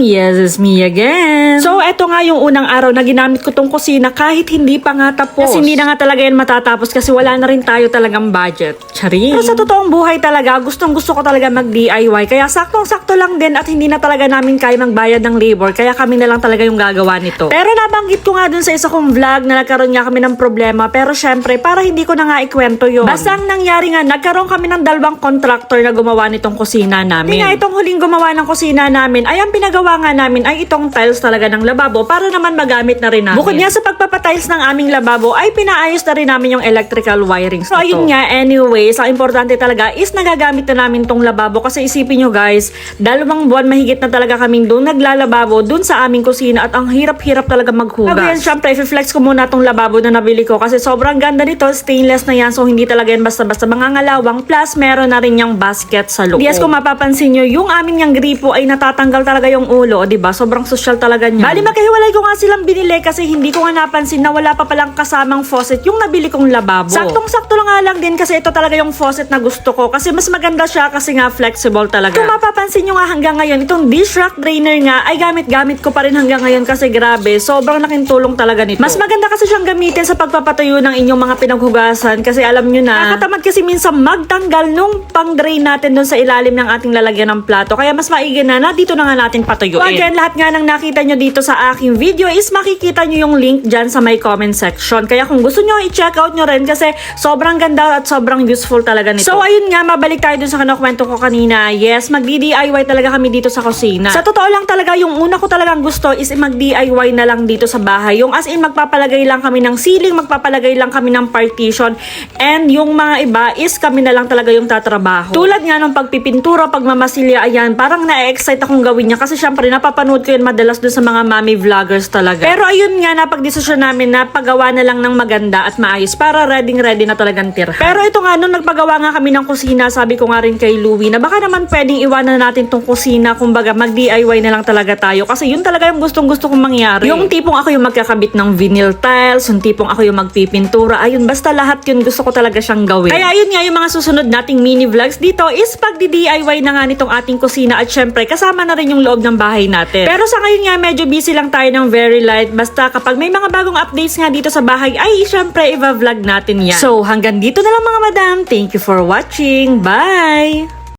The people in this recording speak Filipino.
Yes, it's me again. So, eto nga yung unang araw na ginamit ko tong kusina kahit hindi pa nga tapos. Kasi hindi na nga talaga yan matatapos kasi wala na rin tayo talagang budget. Charing. Pero sa totoong buhay talaga, gustong gusto ko talaga mag-DIY. Kaya saktong-sakto lang din at hindi na talaga namin kaya magbayad ng labor. Kaya kami na lang talaga yung gagawa nito. Pero nabanggit ko nga dun sa isa kong vlog na nagkaroon nga kami ng problema. Pero syempre, para hindi ko na nga ikwento yun. Basta ang nangyari nga, nagkaroon kami ng dalawang contractor na gumawa nitong kusina namin. Nga itong huling gumawa ng kusina namin ay ang pinagawa nga namin ay itong tiles talaga ng lababo para naman magamit na rin namin. Bukod nga sa pagpapatiles ng aming lababo ay pinaayos na rin namin yung electrical wirings. So ayun nga, anyways, ang importante talaga is nagagamit na namin tong lababo kasi isipin nyo guys, 2 buwan mahigit na talaga kaming doon naglalababo doon sa aming kusina at ang hirap-hirap talaga maghugas. Pero yan, syempre, i-flex ko muna tong lababo na nabili ko kasi sobrang ganda nito, stainless na yan, so hindi talaga yan basta-basta mangangalawang, plus meron na rin yung basket sa loob. Yes, kung mapapansin nyo, yung aming yung gripo ay natatanggal talaga yung ulo, diba? Sobrang social talaga niya. Bali, magkahiwalay ko nga silang binili kasi hindi ko nga napansin na wala pa palang kasamang faucet yung nabili kong lababo. Saktong-sakto lang din kasi ito talaga yung faucet na gusto ko kasi mas maganda siya kasi nga flexible talaga. Kung mapapansin nyo nga hanggang ngayon, itong dish rack drainer nga ay gamit ko pa rin hanggang ngayon kasi grabe, sobrang laking tulong talaga nito. Mas maganda kasi siyang gamitin sa pagpapatuyo ng inyong mga pinaghugasan kasi alam nyo na, nakakatamad kasi minsan magtanggal nung pang-drain natin dun sa ilalim ng ating lalagyan ng plato. Kaya mas maigi na dito na nga natin patuyuin. So again, lahat nga ng nakita nyo dito sa aking video is makikita nyo yung link dyan sa my comment section. Kaya kung gusto nyo, i-check out nyo rin kasi sobrang ganda at sobrang useful talaga nito. So ayun nga, mabalik tayo dun sa kinukwento ko kanina. Yes, mag-DIY talaga kami dito sa kusina. Sa totoo lang talaga, yung una ko talagang gusto is mag-DIY na lang dito sa bahay. Yung as in, magpapalagay lang kami ng ceiling, magpapalagay lang kami ng partition, and yung mga iba is kami na lang talaga yung tatrabaho. Tulad nga ng pagpipintura, pagmamasilya, ayan, parang na-excite akong gawin niya kasi syempre napapanood ko yun madalas dun sa mga mommy vloggers talaga. Pero ayun nga, napag-desisyon namin na paggawa na lang ng maganda at maayos para ready na talagang tirhan. Pero ito nga, nung nagpagawa nga kami ng kusina, sabi ko nga rin kay Louie na baka naman pwedeng iwanan natin tong kusina, kumbaga mag-DIY na lang talaga tayo kasi yun talaga yung gustong-gusto kong mangyari. Yung tipong ako yung magkakabit ng vinyl tiles, yung tipong ako yung magpipintura, ayun, basta lahat yun gusto ko talaga siyang gawin. Kaya ayun nga, yung mga susunod nating mini vlogs dito is pag-DIY na nga nitong ating kusina at syempre kasama na rin yung loob ng bahay natin. Pero sa ngayon nga, medyo busy lang tayo ng very light, basta kapag may mga bagong updates nga dito sa bahay ay syempre i-vlog natin yan. So hanggang dito na lang mga madam, thank you for watching, bye!